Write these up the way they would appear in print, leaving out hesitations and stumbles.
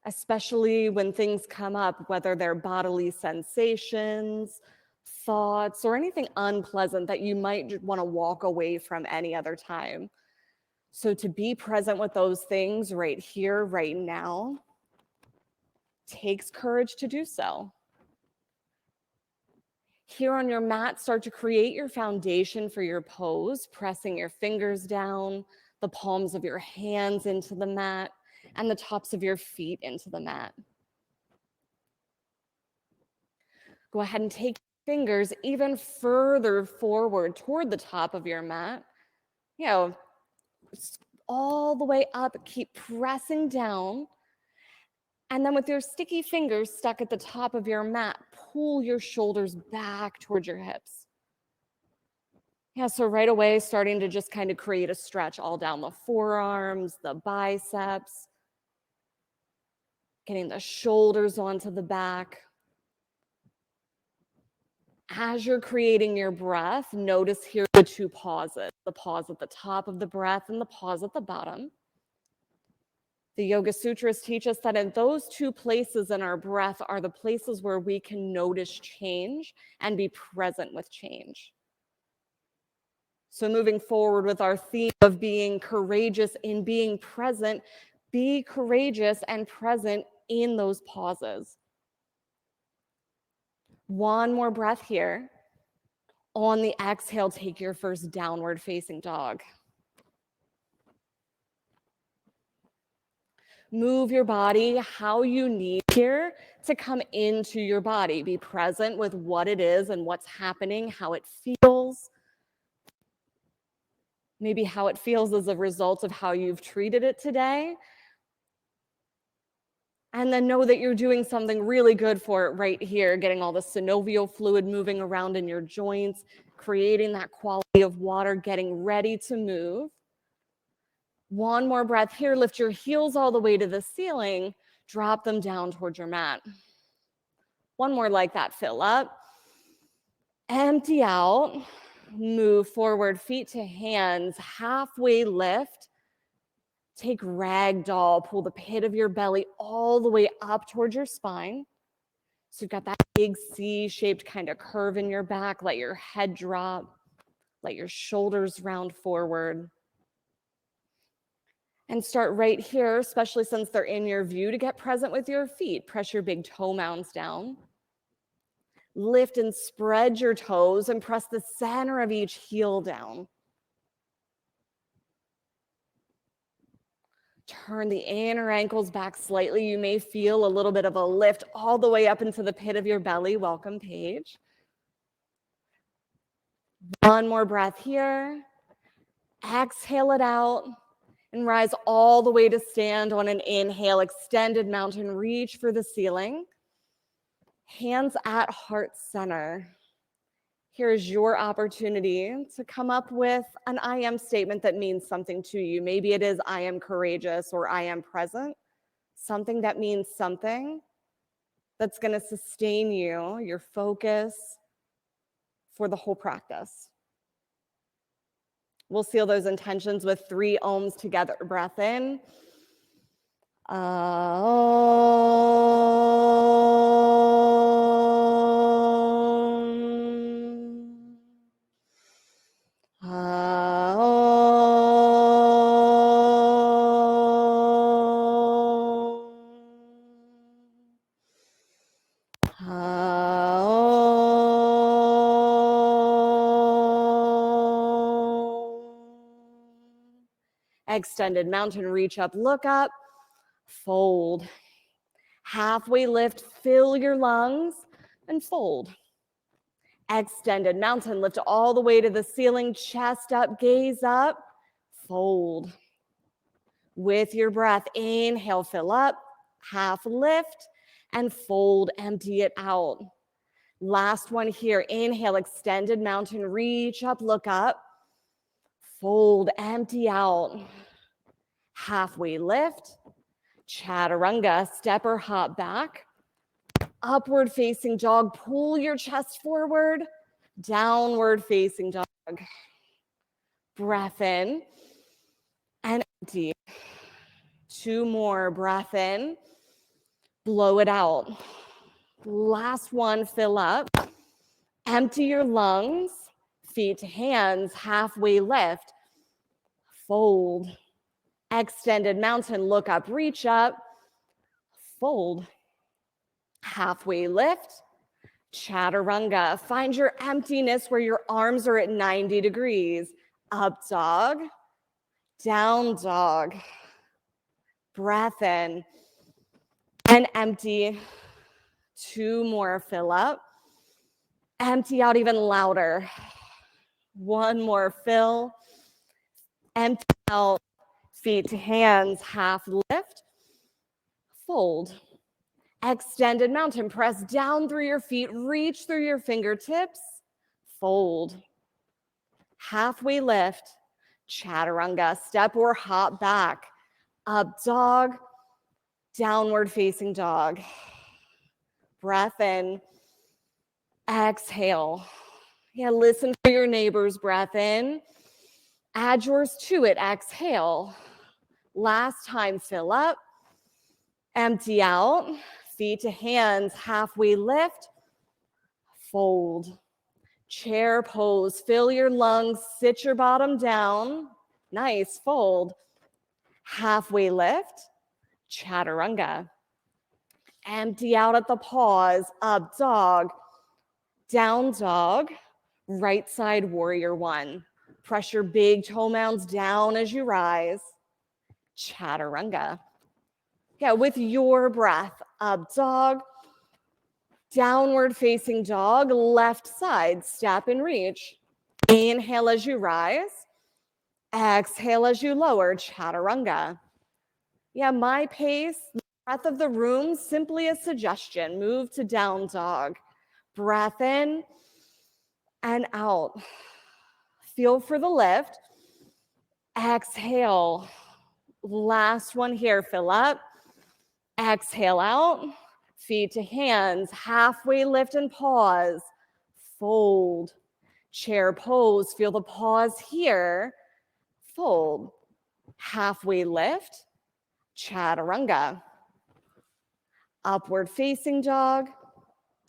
especially when things come up, whether they're bodily sensations, thoughts, or anything unpleasant that you might want to walk away from any other time. So to be present with those things right here, right now, takes courage to do so. Here on your mat, start to create your foundation for your pose, pressing your fingers down, the palms of your hands into the mat, and the tops of your feet into the mat. Go ahead and take your fingers even further forward toward the top of your mat. You know, all the way up, keep pressing down. And then with your sticky fingers stuck at the top of your mat, pull your shoulders back towards your hips. Yeah, so right away, starting to just kind of create a stretch all down the forearms, the biceps, getting the shoulders onto the back. As you're creating your breath, notice here the two pauses, the pause at the top of the breath and the pause at the bottom. The Yoga Sutras teach us that in those two places in our breath are the places where we can notice change and be present with change. So moving forward with our theme of being courageous in being present, be courageous and present in those pauses. One more breath here. On the exhale, take your first downward facing dog. Move your body how you need here to come into your body. Be present with what it is and what's happening, how it feels. Maybe how it feels as a result of how you've treated it today. And then know that you're doing something really good for it right here, getting all the synovial fluid moving around in your joints, creating that quality of water, getting ready to move. One more breath here. Lift your heels all the way to the ceiling. Drop them down towards your mat. One more like that. Fill up. Empty out. Move forward, feet to hands. Halfway lift. Take ragdoll. Pull the pit of your belly all the way up towards your spine. So you've got that big C-shaped kind of curve in your back. Let your head drop. Let your shoulders round forward. And start right here, especially since they're in your view, to get present with your feet. Press your big toe mounds down. Lift and spread your toes and press the center of each heel down. Turn the inner ankles back slightly. You may feel a little bit of a lift all the way up into the pit of your belly. Welcome, Paige. One more breath here. Exhale it out and rise all the way to stand on an inhale. Extended mountain reach for the ceiling. Hands at heart center. Here's your opportunity to come up with an I am statement that means something to you. Maybe it is I am courageous or I am present. Something that means something that's going to sustain you, your focus for the whole practice. We'll seal those intentions with 3 ohms together. Breath in. Extended mountain reach up, look up, fold. Halfway lift, fill your lungs and fold. Extended mountain lift all the way to the ceiling, chest up, gaze up, fold. With your breath, inhale, fill up, half lift, and fold, empty it out. Last one here, inhale, extended mountain, reach up, look up, fold, empty out. Halfway lift, chaturanga, step or hop back. Upward facing dog, pull your chest forward. Downward facing dog. Breath in and empty. 2 more, breath in Blow it out. Last one, fill up. Empty your lungs, feet to hands, halfway lift. Fold. Extended mountain, look up, reach up. Fold. Halfway lift. Chaturanga. Find your emptiness where your arms are at 90 degrees. Up dog. Down dog. Breath in. And empty. 2 more, fill up. Empty out even louder. 1 more, fill. Empty out. Feet to hands, half lift. Fold. Extended mountain, press down through your feet, reach through your fingertips. Fold. Halfway lift. Chaturanga, step or hop back. Up dog. Downward facing dog. Breath in. Exhale. Yeah, listen for your neighbor's breath in. Add yours to it. Exhale. Last time, fill up. Empty out. Feet to hands, halfway lift. Fold. Chair pose. Fill your lungs. Sit your bottom down. Nice. Fold. Halfway lift. Chaturanga. Empty out at the pause. Up dog. Down dog. Right side warrior 1. Press your big toe mounds down as you rise. Chaturanga. Yeah, with your breath. Up dog. Downward facing dog. Left side. Step and reach. Inhale as you rise. Exhale as you lower. Chaturanga. Yeah, my pace, the breath of the room, simply a suggestion. Move to down dog. Breath in and out. Feel for the lift. Exhale. Last one here. Fill up. Exhale out. Feet to hands. Halfway lift and pause. Fold. Chair pose. Feel the pause here. Fold. Halfway lift. Chaturanga. Upward facing dog.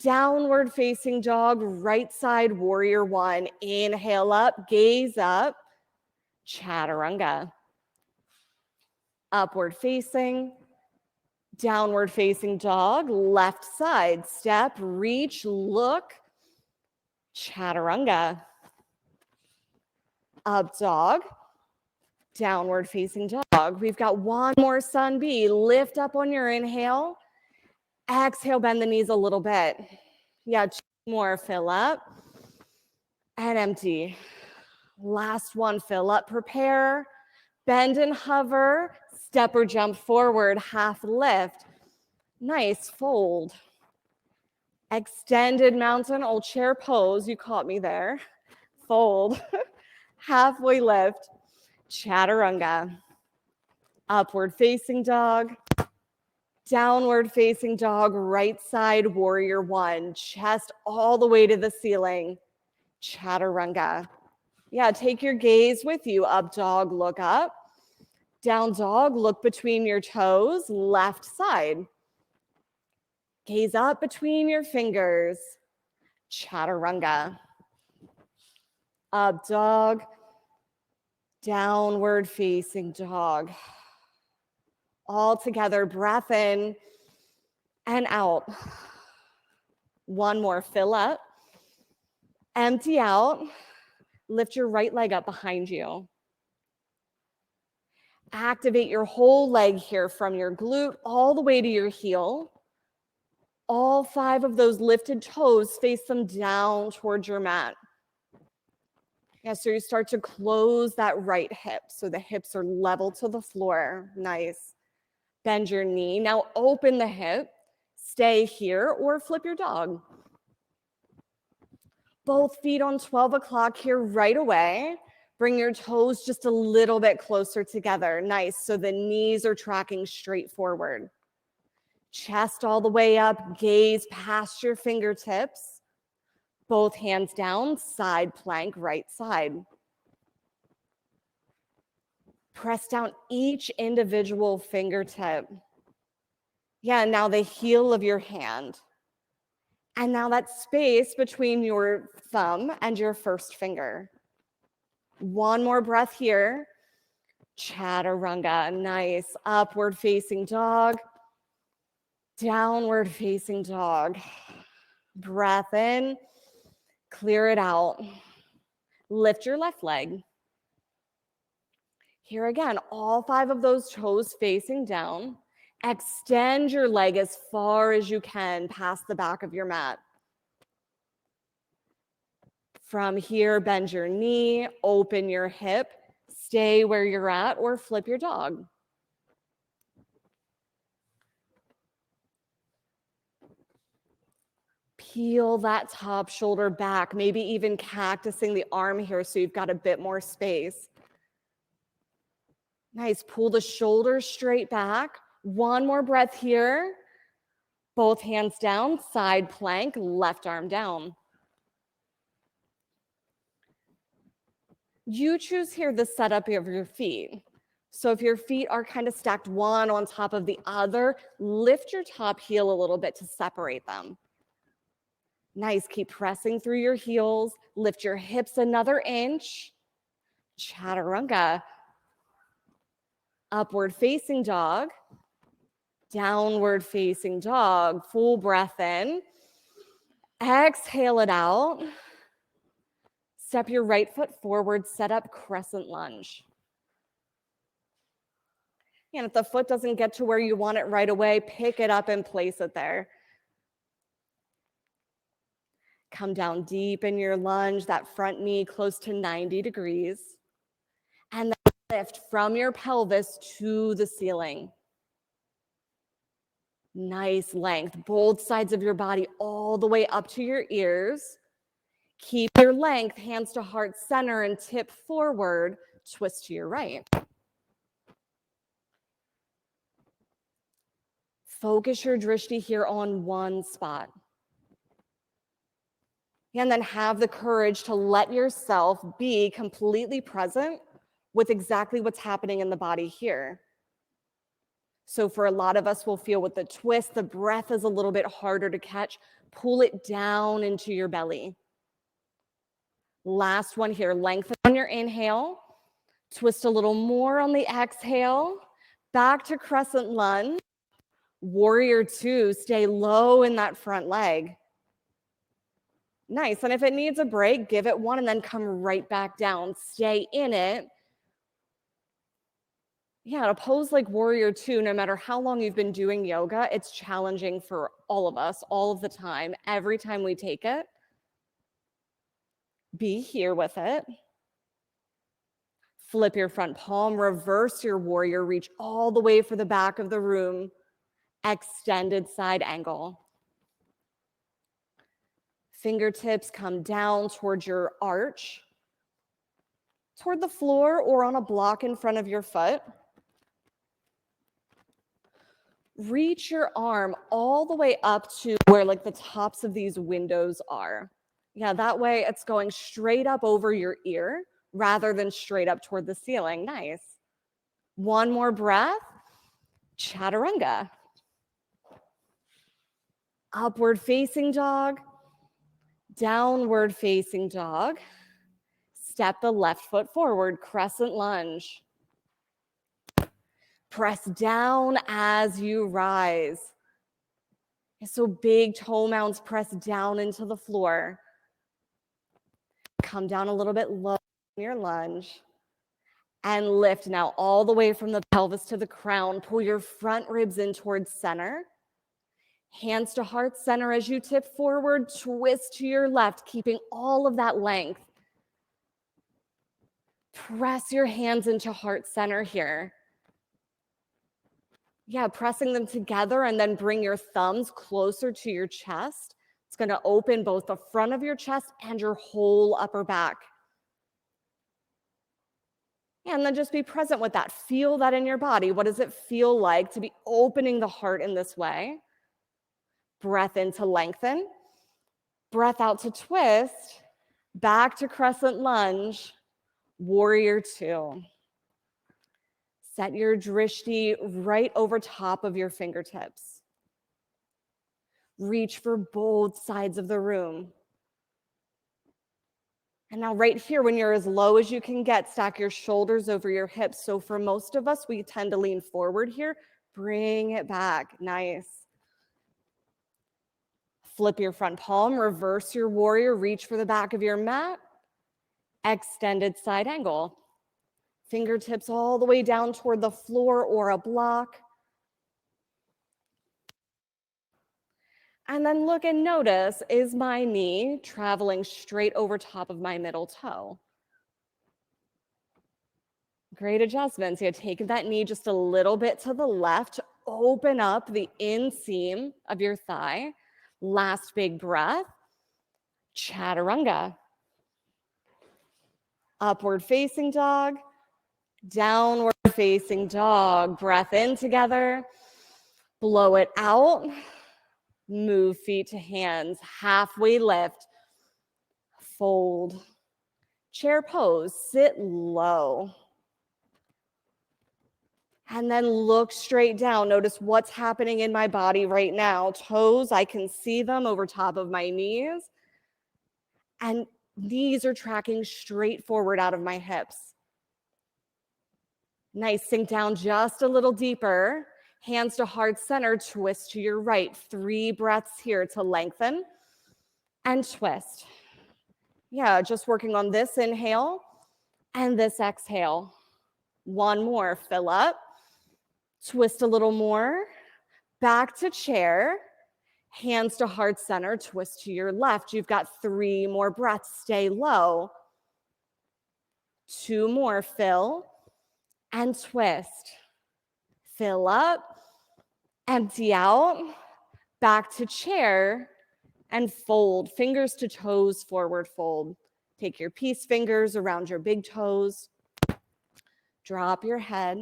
Downward facing dog. Right side warrior 1. Inhale up. Gaze up. Chaturanga. Upward facing. Downward facing dog. Left side. Step. Reach. Look. Chaturanga. Up dog. Downward facing dog. We've got 1 more sun B. Lift up on your inhale. Exhale, bend the knees a little bit. Yeah, 2 more. Fill up and empty. Last one, fill up, prepare. Bend and hover. Step or jump forward, half lift. Nice, fold. Extended mountain old chair pose. You caught me there. Fold. Halfway lift. Chaturanga. Upward facing dog. Downward facing dog, right side warrior 1. Chest all the way to the ceiling. Chaturanga. Yeah, take your gaze with you. Up dog, look up. Down dog, look between your toes. Left side. Gaze up between your fingers. Chaturanga. Up dog. Downward facing dog. All together, breath in and out. 1 more, fill up. Empty out. Lift your right leg up behind you. Activate your whole leg here from your glute all the way to your heel. All 5 of those lifted toes, face them down towards your mat. Yeah, so you start to close that right hip. So the hips are level to the floor. Nice. Bend your knee. Now open the hip. Stay here or flip your dog. Both feet on 12 o'clock here right away. Bring your toes just a little bit closer together. Nice. So the knees are tracking straight forward. Chest all the way up. Gaze past your fingertips. Both hands down. Side plank, right side. Press down each individual fingertip. Yeah, now the heel of your hand. And now that space between your thumb and your first finger. One more breath here. Chaturanga, nice. Upward facing dog. Downward facing dog. Breath in, clear it out. Lift your left leg. Here again, all 5 of those toes facing down. Extend your leg as far as you can past the back of your mat. From here, bend your knee, open your hip, stay where you're at, or flip your dog. Peel that top shoulder back, maybe even cactusing the arm here so you've got a bit more space. Nice, pull the shoulders straight back. One more breath here. Both hands down, side plank, left arm down. You choose here the setup of your feet. So if your feet are kind of stacked one on top of the other, lift your top heel a little bit to separate them. Nice, keep pressing through your heels. Lift your hips another inch. Chaturanga. Upward facing dog. Downward facing dog. Full breath in. Exhale it out. Step your right foot forward, set up crescent lunge. And if the foot doesn't get to where you want it right away, pick it up and place it there. Come down deep in your lunge, that front knee close to 90 degrees. And then lift from your pelvis to the ceiling. Nice length, both sides of your body all the way up to your ears. Keep your length, hands to heart center, and tip forward, twist to your right. Focus your drishti here on one spot. And then have the courage to let yourself be completely present with exactly what's happening in the body here. So for a lot of us, we'll feel with the twist, the breath is a little bit harder to catch. Pull it down into your belly. Last one here, lengthen on your inhale. Twist a little more on the exhale. Back to crescent lunge. Warrior 2, stay low in that front leg. Nice, and if it needs a break, give it one and then come right back down. Stay in it. Yeah, a pose like Warrior 2, no matter how long you've been doing yoga, it's challenging for all of us, all of the time, every time we take it. Be here with it. Flip your front palm, reverse your warrior, reach all the way for the back of the room. Extended side angle. Fingertips come down towards your arch, toward the floor or on a block in front of your foot. Reach your arm all the way up to where like the tops of these windows are. Yeah, that way it's going straight up over your ear rather than straight up toward the ceiling. Nice. One more breath. Chaturanga. Upward facing dog. Downward facing dog. Step the left foot forward, crescent lunge. Press down as you rise. So big toe mounds press down into the floor. Come down a little bit low in your lunge. And lift now all the way from the pelvis to the crown. Pull your front ribs in towards center. Hands to heart center as you tip forward. Twist to your left, keeping all of that length. Press your hands into heart center here. Yeah, pressing them together and then bring your thumbs closer to your chest. It's going to open both the front of your chest and your whole upper back. And then just be present with that. Feel that in your body. What does it feel like to be opening the heart in this way? Breath in to lengthen. Breath out to twist. Back to crescent lunge. Warrior 2. Set your drishti right over top of your fingertips. Reach for both sides of the room. And now right here, when you're as low as you can get, stack your shoulders over your hips. So for most of us, we tend to lean forward here. Bring it back. Nice. Flip your front palm, reverse your warrior, reach for the back of your mat. Extended side angle. Fingertips all the way down toward the floor or a block. And then look and notice, is my knee traveling straight over top of my middle toe? Great adjustments. You take that knee just a little bit to the left, open up the inseam of your thigh. Last big breath. Chaturanga. Upward facing dog, downward facing dog. Breath in together, blow it out. Move feet to hands, halfway lift, fold. Chair pose, sit low. And then look straight down. Notice what's happening in my body right now. Toes, I can see them over top of my knees. And knees are tracking straight forward out of my hips. Nice, sink down just a little deeper. Hands to heart center, twist to your right. 3 breaths here to lengthen and twist. Yeah, just working on this inhale and this exhale. 1 more, fill up. Twist a little more. Back to chair. Hands to heart center, twist to your left. You've got 3 more breaths. Stay low. 2 more, fill and twist. Fill up, empty out, back to chair, and fold. Fingers to toes, forward fold. Take your peace fingers around your big toes. Drop your head.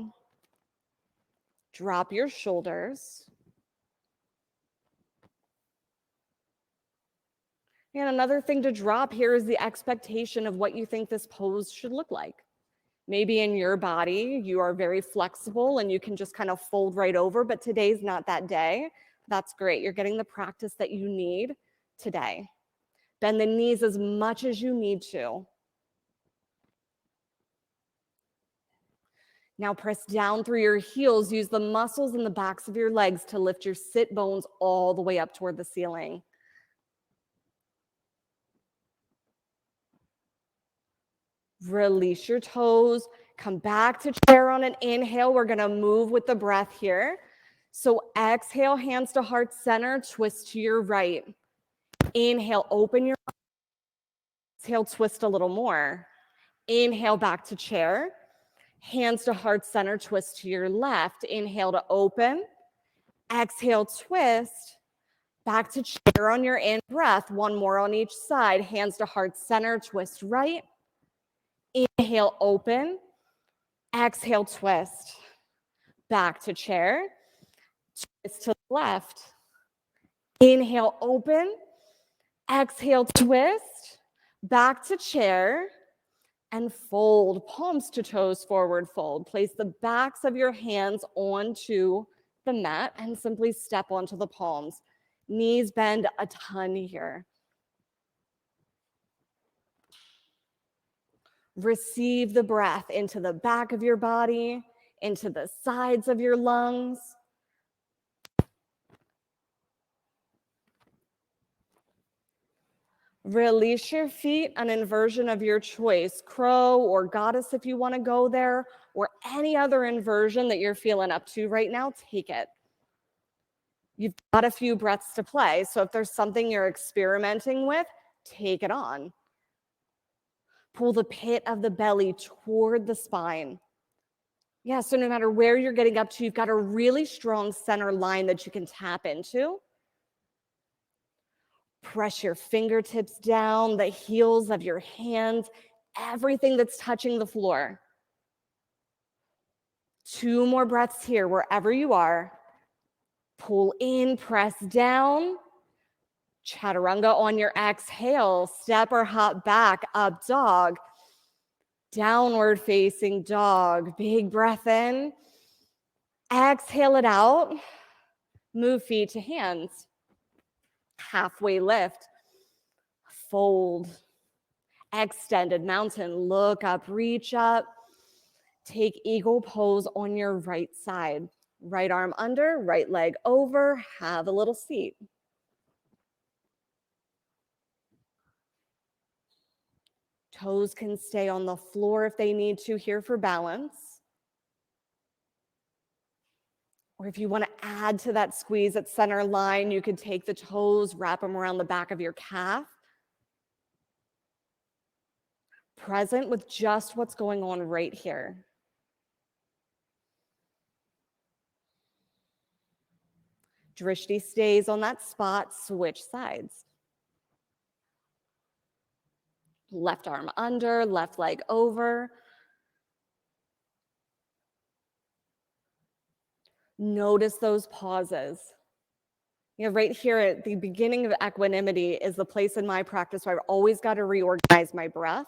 Drop your shoulders. And another thing to drop here is the expectation of what you think this pose should look like. Maybe in your body, you are very flexible and you can just kind of fold right over, but today's not that day. That's great. You're getting the practice that you need today. Bend the knees as much as you need to. Now press down through your heels. Use the muscles in the backs of your legs to lift your sit bones all the way up toward the ceiling. Release your toes. Come back to chair on an inhale. We're going to move with the breath here. So exhale, hands to heart center, twist to your right. Inhale, open your eyes. Exhale, twist a little more. Inhale, back to chair. Hands to heart center, twist to your left. Inhale to open. Exhale, twist. Back to chair on your in breath. 1 more on each side. Hands to heart center, twist right. Inhale, open. Exhale, twist. Back to chair. Twist to the left. Inhale, open. Exhale, twist. Back to chair. And fold, palms to toes, forward fold. Place the backs of your hands onto the mat and simply step onto the palms. Knees bend a ton here. Receive the breath into the back of your body, into the sides of your lungs. Release your feet, an inversion of your choice, crow or goddess if you want to go there, or any other inversion that you're feeling up to right now, take it. You've got a few breaths to play, so if there's something you're experimenting with, take it on. Pull the pit of the belly toward the spine. Yeah, so no matter where you're getting up to, you've got a really strong center line that you can tap into. Press your fingertips down, the heels of your hands, everything that's touching the floor. 2 more breaths here, wherever you are. Pull in, press down. Chaturanga on your exhale. Step or hop back, up dog. Downward facing dog. Big breath in. Exhale it out. Move feet to hands. Halfway lift, fold. Extended mountain, look up, reach up. Take eagle pose on your right side. Right arm under, right leg over, have a little seat. Toes can stay on the floor if they need to here for balance. Or if you want to add to that squeeze at center line, you could take the toes, wrap them around the back of your calf. Present with just what's going on right here. Drishti stays on that spot, switch sides. Left arm under, left leg over. Notice those pauses. You know, right here at the beginning of equanimity is the place in my practice where I've always got to reorganize my breath.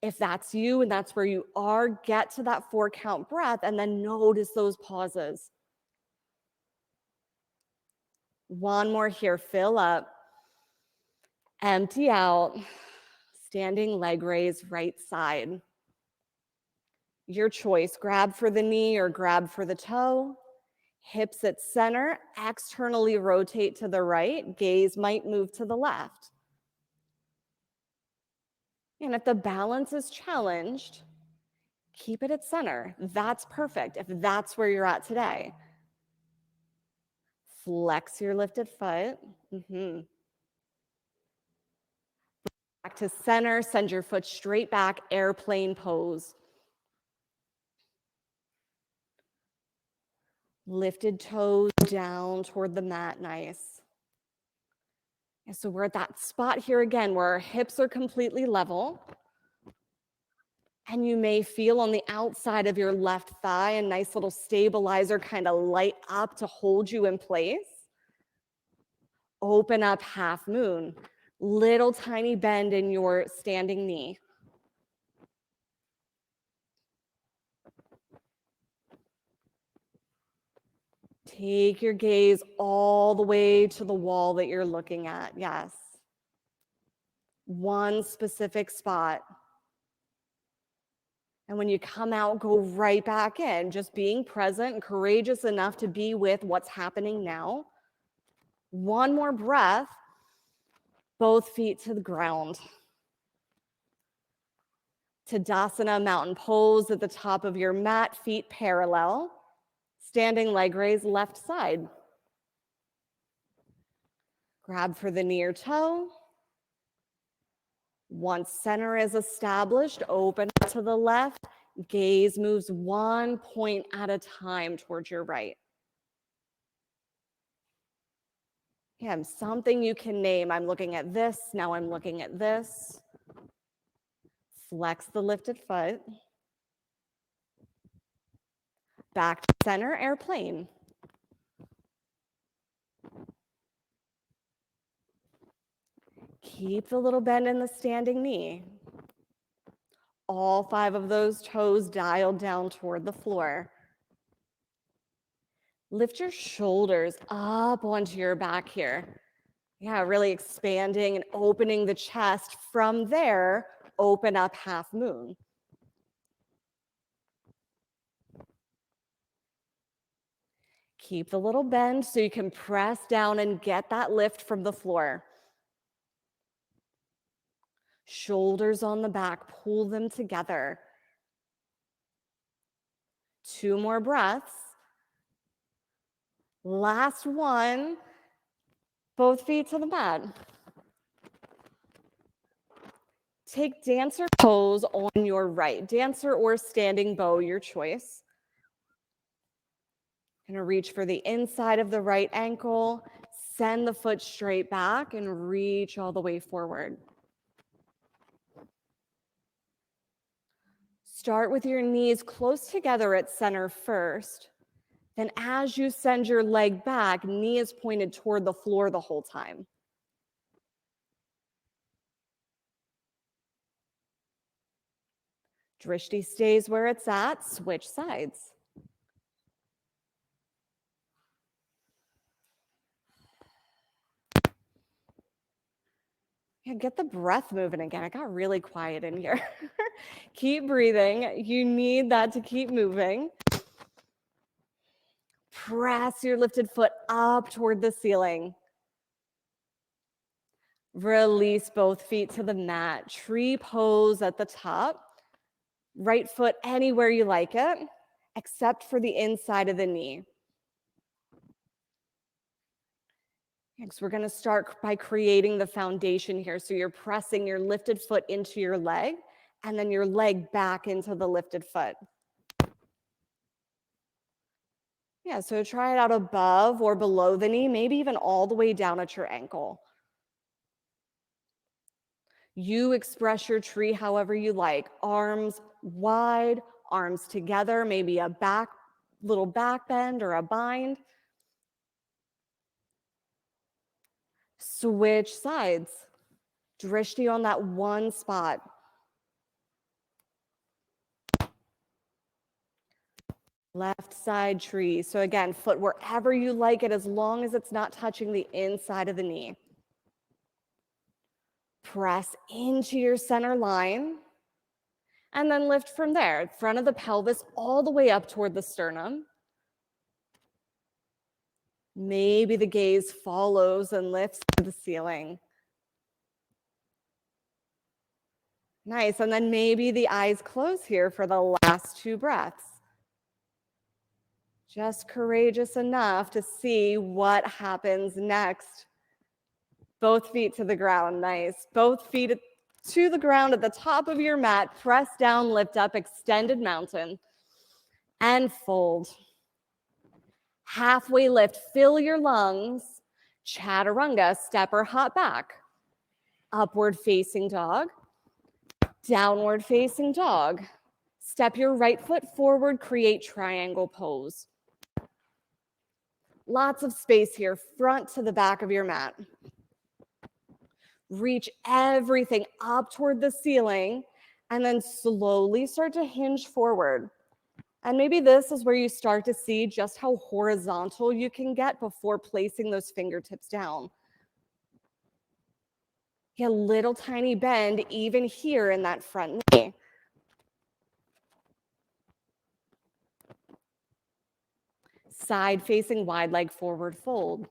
If that's you and that's where you are, get to that 4-count breath and then notice those pauses. One more here, fill up, empty out, standing leg raise, right side. Your choice, grab for the knee or grab for the toe. Hips at center, externally rotate to the right, gaze might move to the left. And if the balance is challenged, keep it at center. That's perfect if that's where you're at today. Flex your lifted foot. Back to center, send your foot straight back, airplane pose. Lifted toes down toward the mat, nice. And so we're at that spot here again where our hips are completely level. And you may feel on the outside of your left thigh a nice little stabilizer kind of light up to hold you in place. Open up half moon. Little tiny bend in your standing knee. Take your gaze all the way to the wall that you're looking at. Yes. One specific spot. And when you come out, go right back in, just being present and courageous enough to be with what's happening now. One more breath, both feet to the ground. Tadasana, mountain pose at the top of your mat, feet parallel. Standing leg raise, left side. Grab for the knee or toe. Once center is established, open to the left. Gaze moves 1 point at a time towards your right. Again, something you can name. I'm looking at this, now I'm looking at this. Flex the lifted foot. Back to center, airplane. Keep the little bend in the standing knee. All 5 of those toes dialed down toward the floor. Lift your shoulders up onto your back here. Yeah, really expanding and opening the chest. From there, open up half moon. Keep the little bend so you can press down and get that lift from the floor. Shoulders on the back, pull them together. 2 more breaths. Last one, both feet to the mat. Take dancer pose on your right. Dancer or standing bow, your choice. Gonna reach for the inside of the right ankle. Send the foot straight back and reach all the way forward. Start with your knees close together at center first. Then as you send your leg back, knee is pointed toward the floor the whole time. Drishti stays where it's at, switch sides. Yeah, get the breath moving again. It got really quiet in here. Keep breathing. You need that to keep moving. Press your lifted foot up toward the ceiling. Release both feet to the mat. Tree pose at the top. Right foot anywhere you like it, except for the inside of the knee. Next, we're going to start by creating the foundation here. So you're pressing your lifted foot into your leg, and then your leg back into the lifted foot. Yeah, so try it out above or below the knee, maybe even all the way down at your ankle. You express your tree however you like. Arms wide, arms together, maybe a little back bend or a bind. Switch sides. Drishti on that one spot. Left side tree. So again, foot wherever you like it, as long as it's not touching the inside of the knee. Press into your center line. And then lift from there, front of the pelvis all the way up toward the sternum. Maybe the gaze follows and lifts to the ceiling. Nice, and then maybe the eyes close here for the last 2 breaths. Just courageous enough to see what happens next. Both feet to the ground, nice. Both feet to the ground at the top of your mat. Press down, lift up, extended mountain, and fold. Halfway lift, fill your lungs. Chaturanga, step or hop back. Upward facing dog. Downward facing dog. Step your right foot forward, create triangle pose. Lots of space here, front to the back of your mat. Reach everything up toward the ceiling and then slowly start to hinge forward. And maybe this is where you start to see just how horizontal you can get before placing those fingertips down. A little tiny bend even here in that front knee. Side facing wide leg forward fold.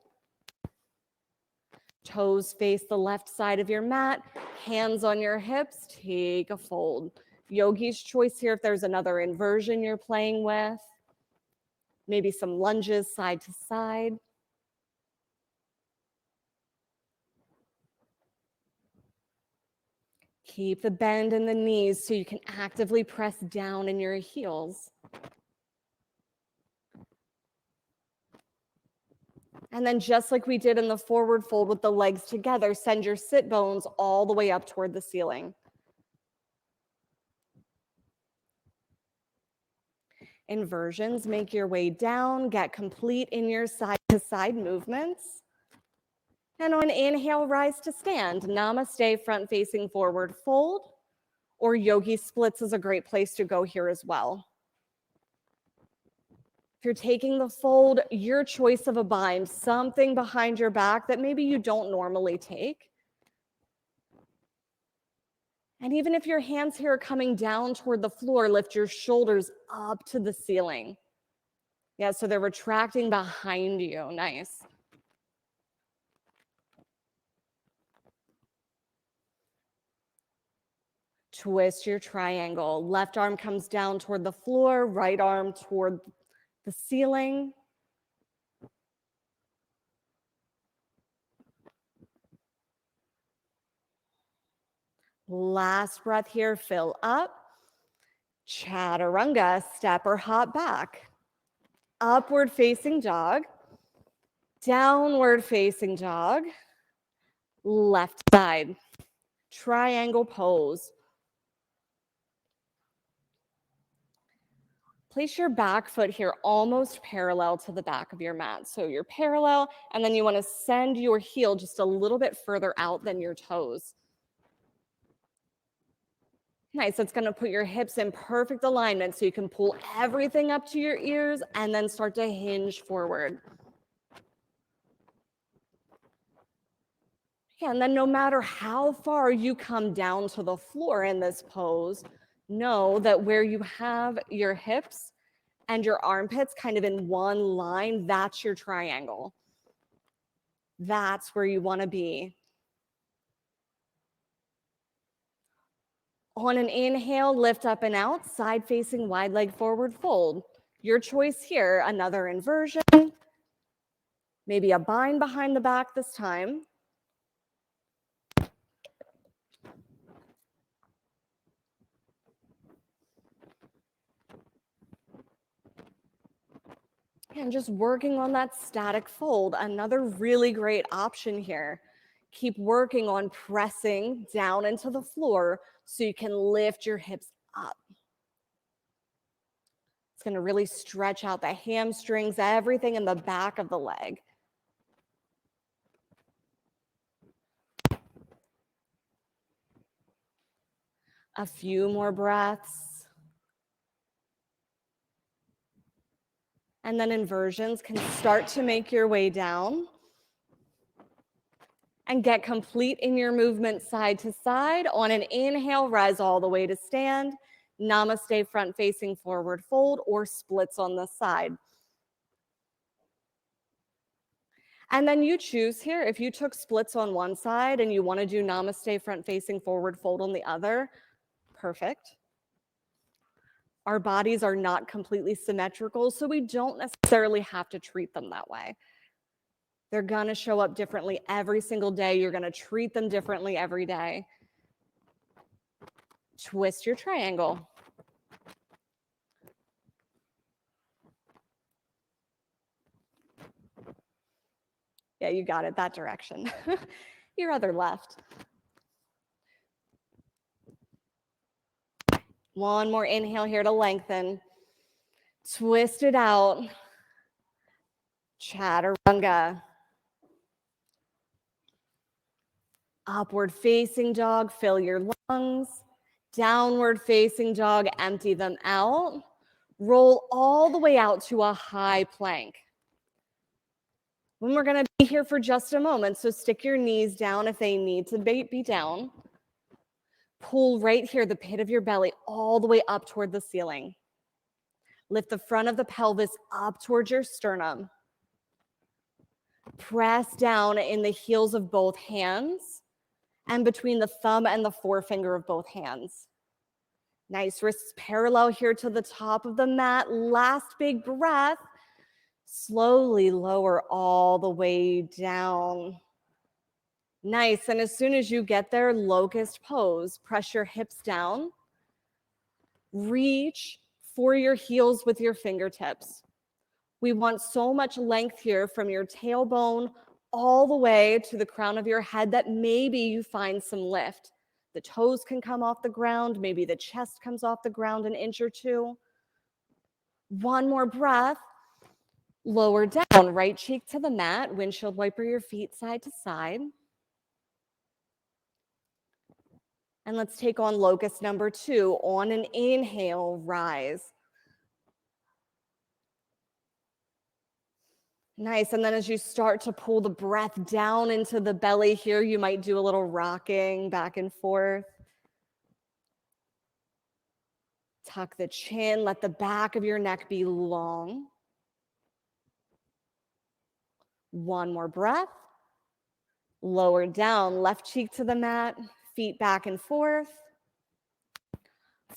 Toes face the left side of your mat, hands on your hips, take a fold. Yogi's choice here if there's another inversion you're playing with. Maybe some lunges side to side. Keep the bend in the knees so you can actively press down in your heels. And then just like we did in the forward fold with the legs together, send your sit bones all the way up toward the ceiling. Inversions, make your way down, get complete in your side-to-side movements. And on inhale, rise to stand. Namaste, front facing forward fold, or yogi splits is a great place to go here as well. If you're taking the fold, your choice of a bind, something behind your back that maybe you don't normally take. And even if your hands here are coming down toward the floor, lift your shoulders up to the ceiling. Yeah, so they're retracting behind you. Nice. Twist your triangle. Left arm comes down toward the floor, right arm toward the ceiling. Last breath here, fill up. Chaturanga, step or hop back. Upward facing dog. Downward facing dog. Left side. Triangle pose. Place your back foot here almost parallel to the back of your mat. So you're parallel, and then you want to send your heel just a little bit further out than your toes. Nice, it's going to put your hips in perfect alignment so you can pull everything up to your ears and then start to hinge forward. And then no matter how far you come down to the floor in this pose, know that where you have your hips and your armpits kind of in one line, that's your triangle. That's where you want to be. On an inhale, lift up and out, side facing wide leg forward fold. Your choice here, another inversion, maybe a bind behind the back this time. And just working on that static fold, another really great option here. Keep working on pressing down into the floor so you can lift your hips up. It's going to really stretch out the hamstrings, everything in the back of the leg. A few more breaths. And then inversions can start to make your way down. And get complete in your movement side to side. On an inhale, rise all the way to stand. Namaste, front facing forward fold, or splits on the side. And then you choose here, if you took splits on one side and you want to do namaste, front facing forward fold on the other, perfect. Our bodies are not completely symmetrical, so we don't necessarily have to treat them that way. They're going to show up differently every single day. You're going to treat them differently every day. Twist your triangle. Yeah, you got it, that direction. Your other left. One more inhale here to lengthen. Twist it out. Chaturanga. Upward facing dog, fill your lungs. Downward facing dog, empty them out. Roll all the way out to a high plank. When we're going to be here for just a moment, so stick your knees down if they need to be down. Pull right here, the pit of your belly, all the way up toward the ceiling. Lift the front of the pelvis up towards your sternum. Press down in the heels of both hands and between the thumb and the forefinger of both hands. Nice, wrists parallel here to the top of the mat. Last big breath. Slowly lower all the way down. Nice, and as soon as you get there, locust pose. Press your hips down. Reach for your heels with your fingertips. We want so much length here from your tailbone all the way to the crown of your head that maybe you find some lift. The toes can come off the ground, maybe the chest comes off the ground an inch or two. One more breath. Lower down, right cheek to the mat, windshield wiper your feet side to side. And let's take on locust number 2. On an inhale, rise. Nice, and then as you start to pull the breath down into the belly here, you might do a little rocking back and forth. Tuck the chin, let the back of your neck be long. One more breath. Lower down, left cheek to the mat, feet back and forth.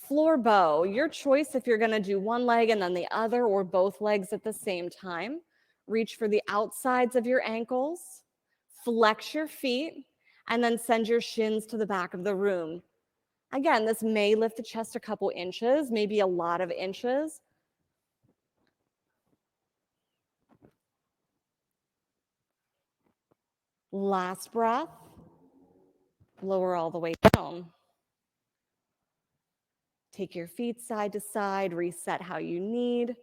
Floor bow, your choice if you're going to do one leg and then the other or both legs at the same time. Reach for the outsides of your ankles, flex your feet, and then send your shins to the back of the room. Again, this may lift the chest a couple inches, maybe a lot of inches. Last breath. Lower all the way down. Take your feet side to side, reset how you need.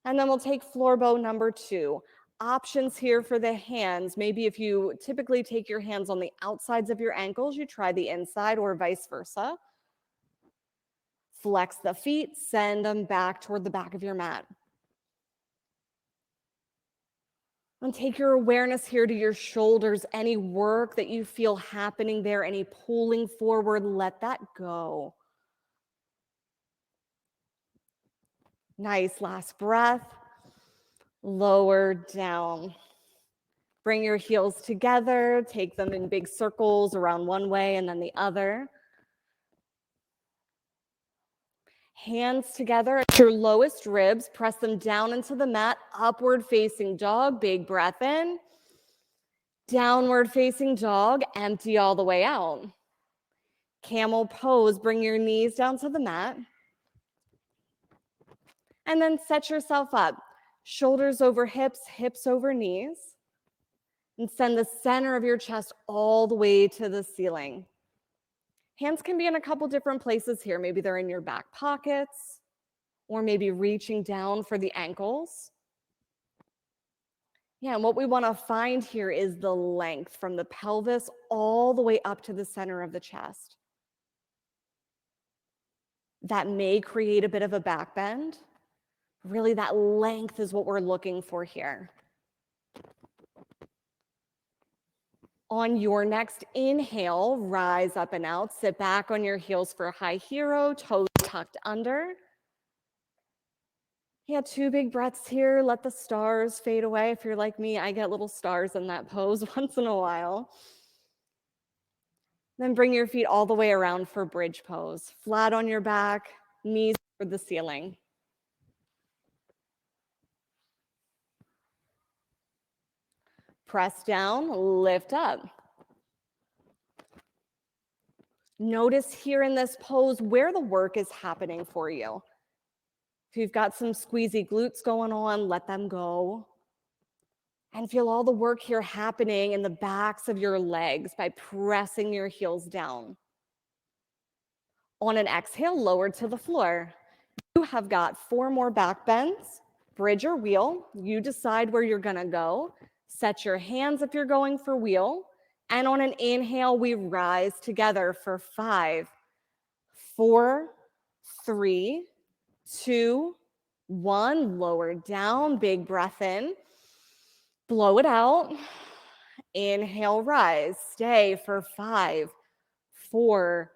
And then we'll take floor bow number 2. Options here for the hands. Maybe if you typically take your hands on the outsides of your ankles, you try the inside or vice versa. Flex the feet, send them back toward the back of your mat. And take your awareness here to your shoulders. Any work that you feel happening there, any pulling forward, let that go. Nice, last breath. Lower down. Bring your heels together, take them in big circles around one way and then the other. Hands together at your lowest ribs, press them down into the mat, upward facing dog, big breath in. Downward facing dog, empty all the way out. Camel pose, bring your knees down to the mat. And then set yourself up. Shoulders over hips, hips over knees. And send the center of your chest all the way to the ceiling. Hands can be in a couple different places here. Maybe they're in your back pockets, or maybe reaching down for the ankles. Yeah, and what we want to find here is the length from the pelvis all the way up to the center of the chest. That may create a bit of a back bend. Really, that length is what we're looking for here. On your next inhale, rise up and out. Sit back on your heels for a high hero, toes tucked under. Yeah, 2 big breaths here. Let the stars fade away. If you're like me, I get little stars in that pose once in a while. Then bring your feet all the way around for bridge pose. Flat on your back, knees toward the ceiling. Press down, lift up. Notice here in this pose where the work is happening for you. If you've got some squeezy glutes going on, let them go. And feel all the work here happening in the backs of your legs by pressing your heels down. On an exhale, lower to the floor. You have got 4 more back bends, bridge or wheel. You decide where you're gonna go. Set your hands if you're going for wheel. And on an inhale, we rise together for 5, 4, 3, 2, 1. Lower down, big breath in. Blow it out. Inhale, rise. Stay for 5, 4,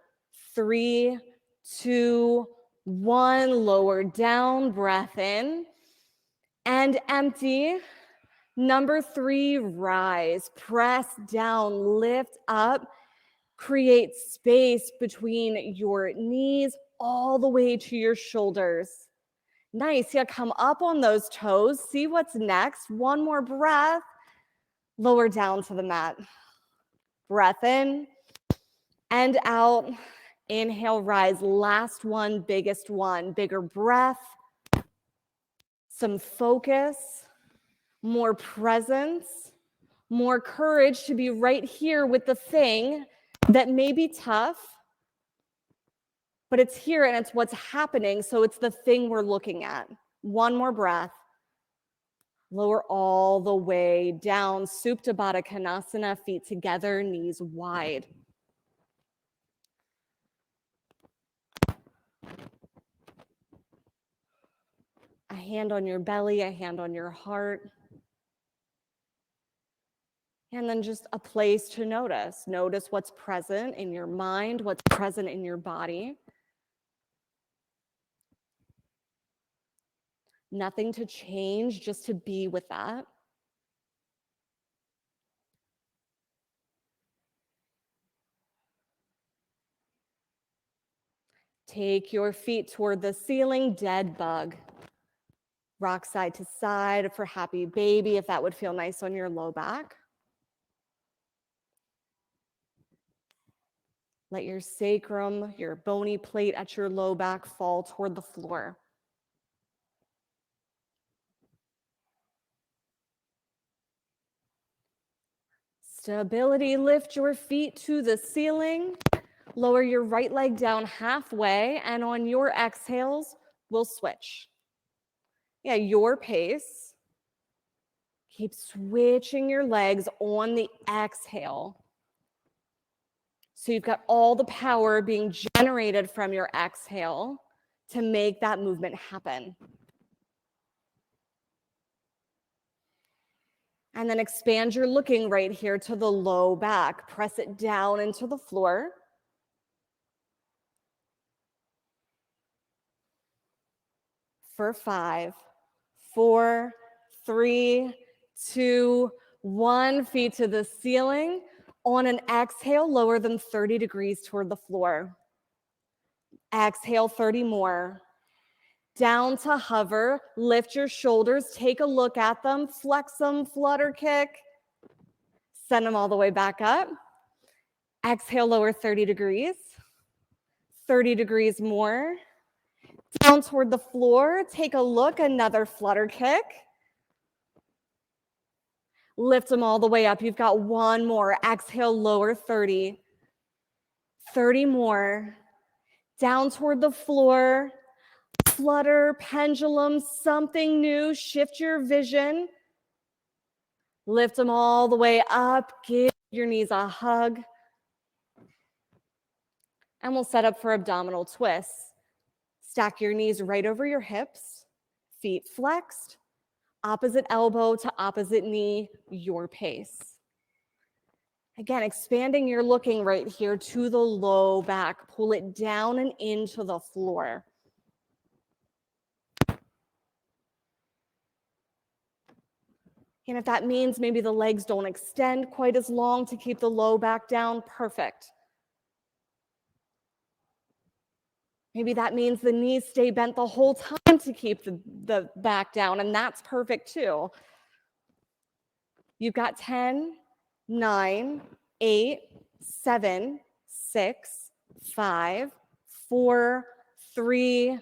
3, 2, 1. Lower down, breath in. And empty. Number 3, rise. Press down, lift up. Create space between your knees all the way to your shoulders. Nice. Yeah, come up on those toes. See what's next. 1 more breath. Lower down to the mat. Breath in and out. Inhale, rise. Last one, biggest one. Bigger breath. Some focus. More presence. More courage to be right here with the thing that may be tough, but it's here and it's what's happening, so it's the thing we're looking at. 1 more breath. Lower all the way down. Supta Baddha Konasana, feet together, knees wide. A hand on your belly, a hand on your heart. And then just a place to notice. Notice what's present in your mind, what's present in your body. Nothing to change, just to be with that. Take your feet toward the ceiling, dead bug. Rock side to side for happy baby, if that would feel nice on your low back. Let your sacrum, your bony plate at your low back fall toward the floor. Stability, lift your feet to the ceiling. Lower your right leg down halfway, and on your exhales, we'll switch. Yeah, your pace. Keep switching your legs on the exhale. So you've got all the power being generated from your exhale to make that movement happen. And then expand your looking right here to the low back. Press it down into the floor. For 5, 4, 3, 2, 1. Feet to the ceiling. On an exhale, lower them 30 degrees toward the floor. Exhale 30 more. Down to hover. Lift your shoulders. Take a look at them. Flex them. Flutter kick. Send them all the way back up. Exhale, lower 30 degrees. 30 degrees more. Down toward the floor. Take a look. Another flutter kick. Lift them all the way up. You've got one more. Exhale, lower 30. 30 more. Down toward the floor. Flutter, pendulum, something new. Shift your vision. Lift them all the way up. Give your knees a hug. And we'll set up for abdominal twists. Stack your knees right over your hips. Feet flexed. Opposite elbow to opposite knee, your pace. Again, expanding your looking right here to the low back. Pull it down and into the floor. And if that means maybe the legs don't extend quite as long to keep the low back down, perfect. Maybe that means the knees stay bent the whole time to keep the back down, and that's perfect too. You've got 10, 9, 8, 7, 6, 5, 4, 3,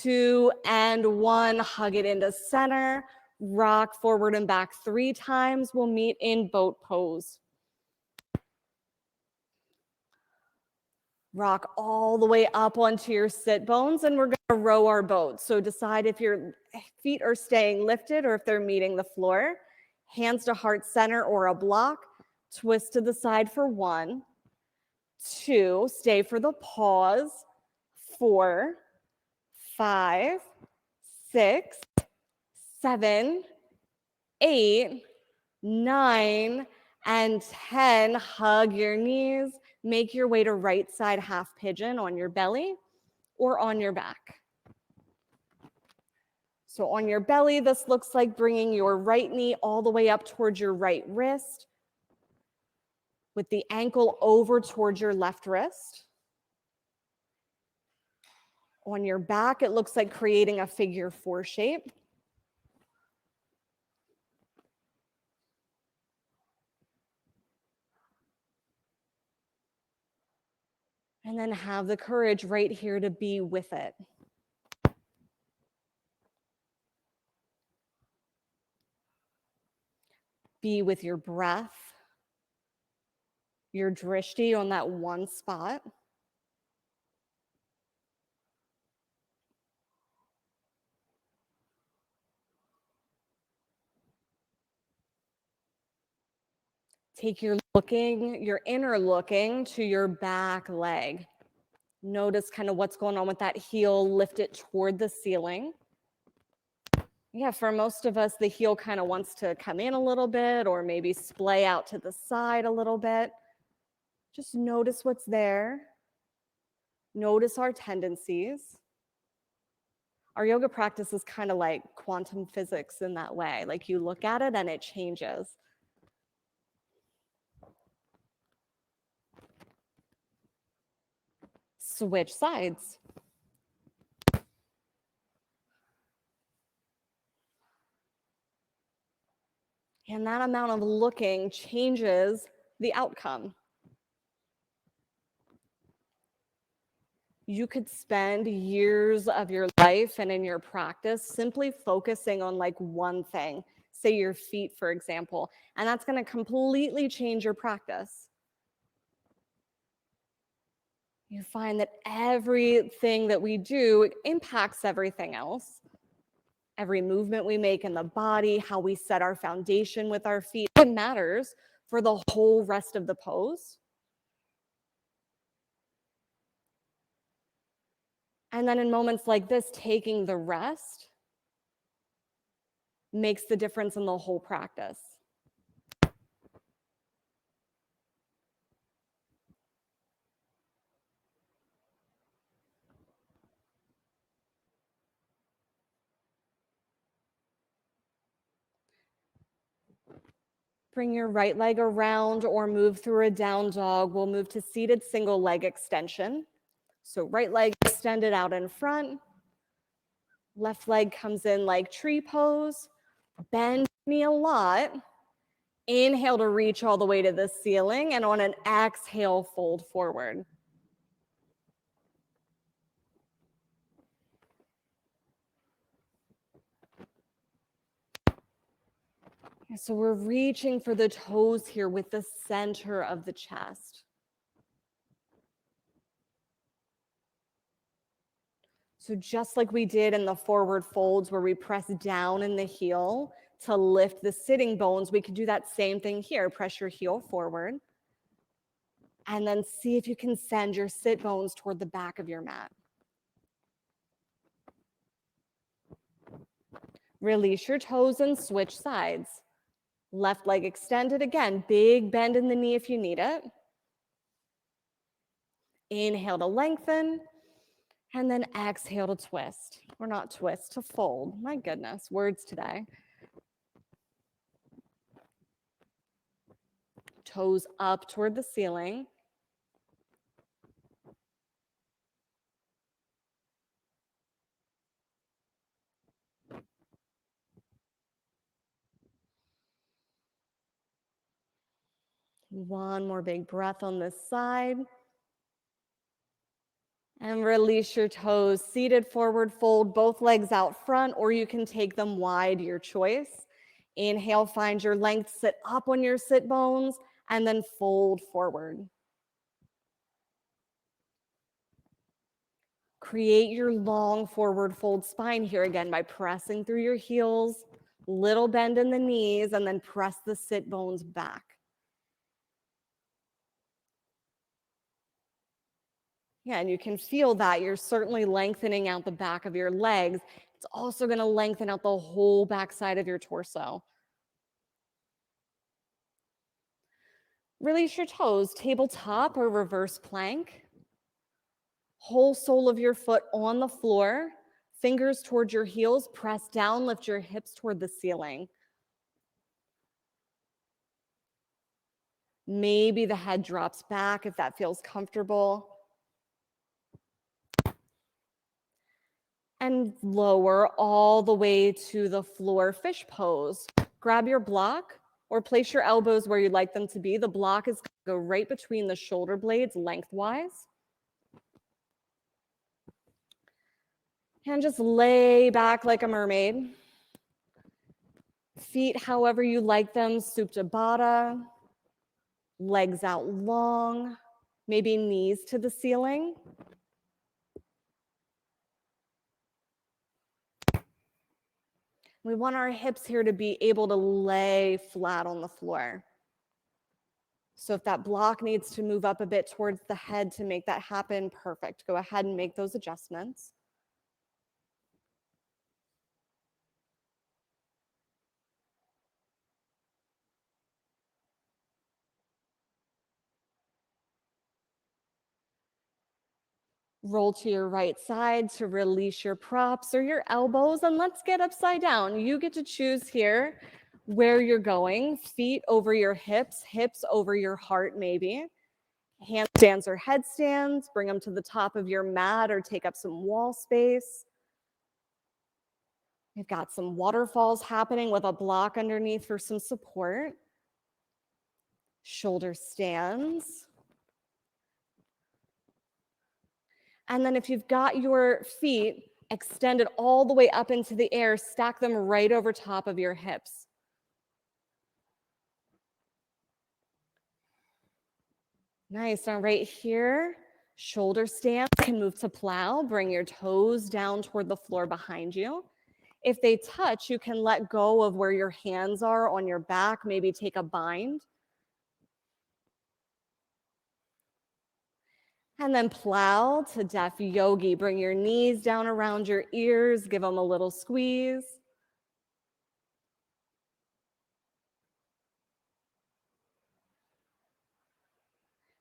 2, and 1. Hug it into center. Rock forward and back 3 times. We'll meet in boat pose. Rock all the way up onto your sit bones, and we're going to row our boat. So decide if your feet are staying lifted or if they're meeting the floor. Hands to heart center or a block. Twist to the side for 1, 2, stay for the pause. 4, 5, 6, 7, 8, 9, and 10. Hug your knees. Make your way to right side half pigeon on your belly or on your back. So on your belly, this looks like bringing your right knee all the way up towards your right wrist with the ankle over towards your left wrist. On your back, it looks like creating a figure 4 shape. And then have the courage right here to be with it. Be with your breath, your drishti on that one spot. Take your inner looking to your back leg. Notice kind of what's going on with that heel. Lift it toward the ceiling. Yeah, for most of us, the heel kind of wants to come in a little bit or maybe splay out to the side a little bit. Just notice what's there. Notice our tendencies. Our yoga practice is kind of like quantum physics in that way. Like you look at it and it changes. Switch sides. And that amount of looking changes the outcome. You could spend years of your life and in your practice simply focusing on like one thing, say your feet, for example, and that's going to completely change your practice. You find that everything that we do impacts everything else. Every movement we make in the body, how we set our foundation with our feet, it matters for the whole rest of the pose. And then in moments like this, taking the rest makes the difference in the whole practice. Bring your right leg around or move through a down dog. We'll move to seated single leg extension. So right leg extended out in front. Left leg comes in like tree pose. Bend knee a lot. Inhale to reach all the way to the ceiling, and on an exhale, fold forward. So we're reaching for the toes here with the center of the chest. So just like we did in the forward folds where we press down in the heel to lift the sitting bones, we could do that same thing here. Press your heel forward and then see if you can send your sit bones toward the back of your mat. Release your toes and switch sides. Left leg extended again, big bend in the knee if you need it. Inhale to lengthen, and then exhale to twist. Or not twist, to fold. My goodness, words today. Toes up toward the ceiling. One more big breath on this side. And release your toes, seated forward fold, both legs out front, or you can take them wide, your choice. Inhale, find your length, sit up on your sit bones, and then fold forward. Create your long forward fold spine here again by pressing through your heels, little bend in the knees, and then press the sit bones back. Yeah, and you can feel that. You're certainly lengthening out the back of your legs. It's also going to lengthen out the whole backside of your torso. Release your toes, tabletop or reverse plank. Whole sole of your foot on the floor, fingers towards your heels, press down, lift your hips toward the ceiling. Maybe the head drops back if that feels comfortable. And lower all the way to the floor, fish pose. Grab your block or place your elbows where you'd like them to be. The block is going to go right between the shoulder blades lengthwise. And just lay back like a mermaid. Feet however you like them, Supta Baddha. Legs out long, maybe knees to the ceiling. We want our hips here to be able to lay flat on the floor. So if that block needs to move up a bit towards the head to make that happen, perfect. Go ahead and make those adjustments. Roll to your right side to release your props or your elbows, and let's get upside down. You get to choose here where you're going. Feet over your hips, hips over your heart maybe. Handstands or headstands, bring them to the top of your mat or take up some wall space. We've got some waterfalls happening with a block underneath for some support. Shoulder stands. And then if you've got your feet extended all the way up into the air, stack them right over top of your hips. Nice. Now right here, shoulder stand can move to plow. Bring your toes down toward the floor behind you. If they touch, you can let go of where your hands are on your back, maybe take a bind. And then plow to deaf yogi. Bring your knees down around your ears, give them a little squeeze.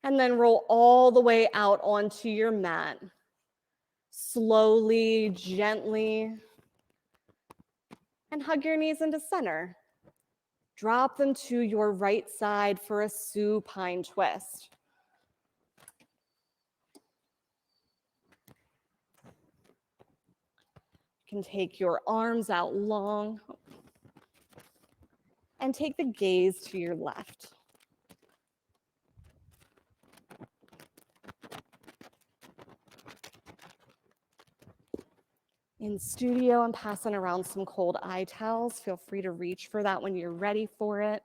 And then roll all the way out onto your mat. Slowly, gently. And hug your knees into center. Drop them to your right side for a supine twist. You can take your arms out long and take the gaze to your left. In studio, I'm passing around some cold eye towels. Feel free to reach for that when you're ready for it.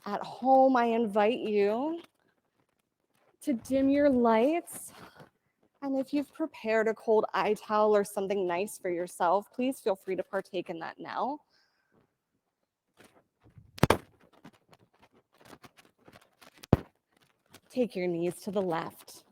At home, I invite you to dim your lights. And if you've prepared a cold eye towel or something nice for yourself, please feel free to partake in that now. Take your knees to the left.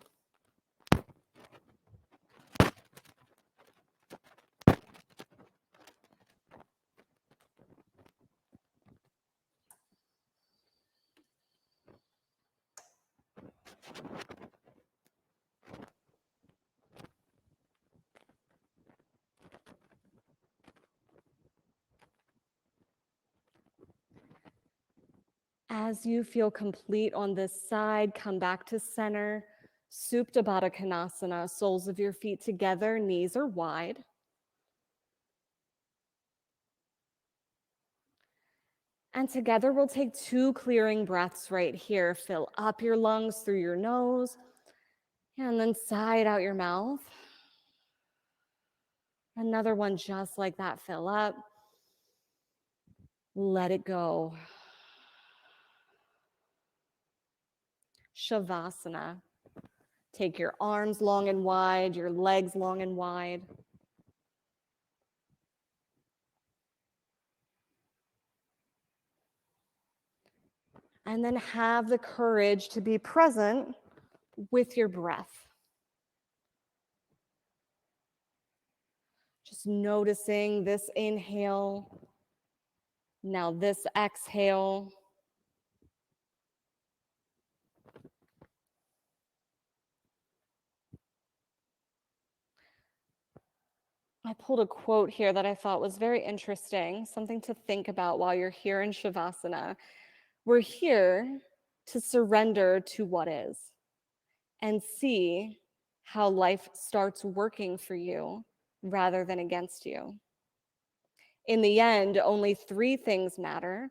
As you feel complete on this side, come back to center. Supta Baddha Konasana, soles of your feet together, knees are wide. And together we'll take 2 clearing breaths right here. Fill up your lungs through your nose and then sigh out your mouth. Another one just like that, fill up. Let it go. Shavasana. Take your arms long and wide, your legs long and wide. And then have the courage to be present with your breath. Just noticing this inhale, now this exhale. I pulled a quote here that I thought was very interesting, something to think about while you're here in Shavasana. We're here to surrender to what is and see how life starts working for you rather than against you. In the end, only 3 things matter: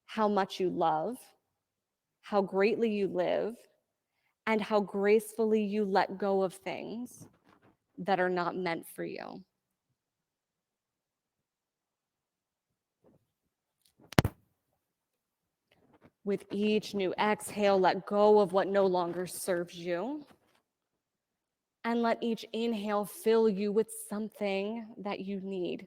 how much you love, how greatly you live, and how gracefully you let go of things that are not meant for you. With each new exhale, let go of what no longer serves you. And let each inhale fill you with something that you need.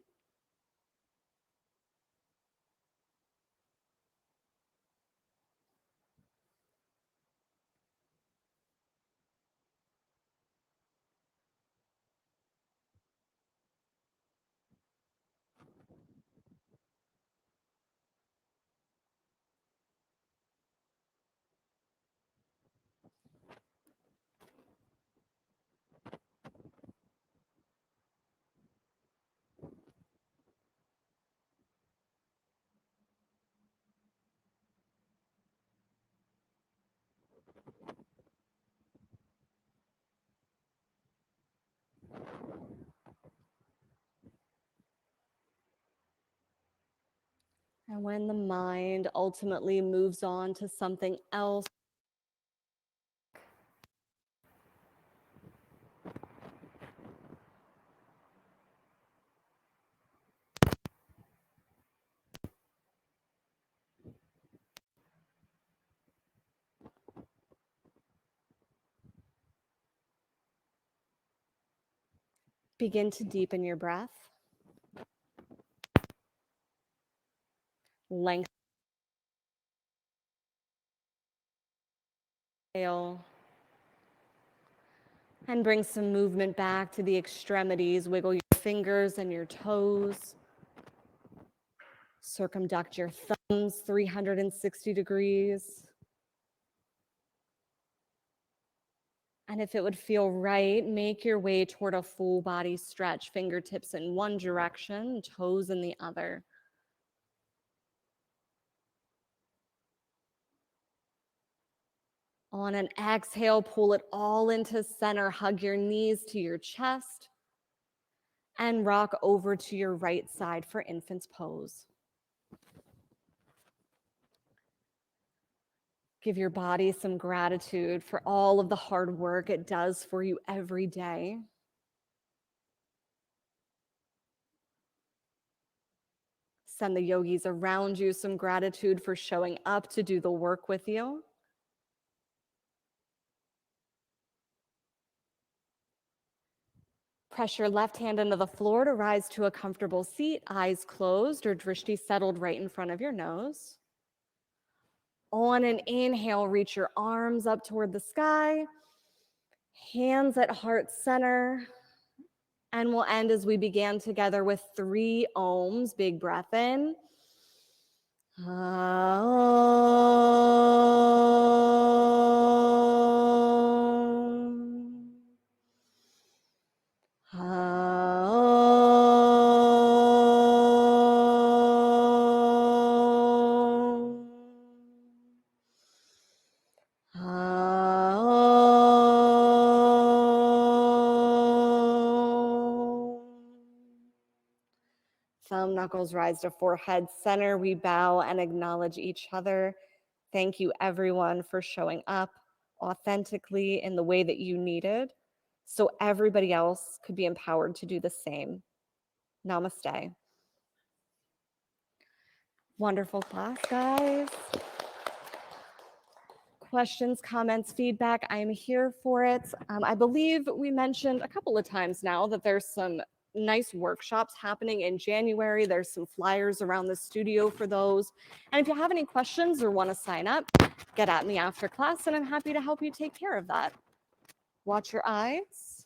And when the mind ultimately moves on to something else, begin to deepen your breath. Lengthen. Exhale. And bring some movement back to the extremities. Wiggle your fingers and your toes. Circumduct your thumbs 360 degrees. And if it would feel right, make your way toward a full body stretch. Fingertips in one direction, toes in the other. On an exhale, pull it all into center. Hug your knees to your chest and rock over to your right side for infant's pose. Give your body some gratitude for all of the hard work it does for you every day. Send the yogis around you some gratitude for showing up to do the work with you. Press your left hand into the floor to rise to a comfortable seat, eyes closed or drishti settled right in front of your nose. On an inhale, reach your arms up toward the sky, hands at heart center, and we'll end as we began together with 3 ohms. Big breath in. Thumb knuckles rise to forehead center. We bow and acknowledge each other. Thank you, everyone, for showing up authentically in the way that you needed, so everybody else could be empowered to do the same. Namaste. Wonderful class, guys. Questions, comments, feedback, I am here for it. I believe we mentioned a couple of times now that there's some nice workshops happening in January. There's some flyers around the studio for those. And if you have any questions or want to sign up, get at me after class and I'm happy to help you take care of that. Watch your eyes.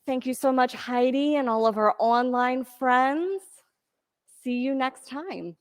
Thank you so much, Heidi, and all of our online friends. See you next time.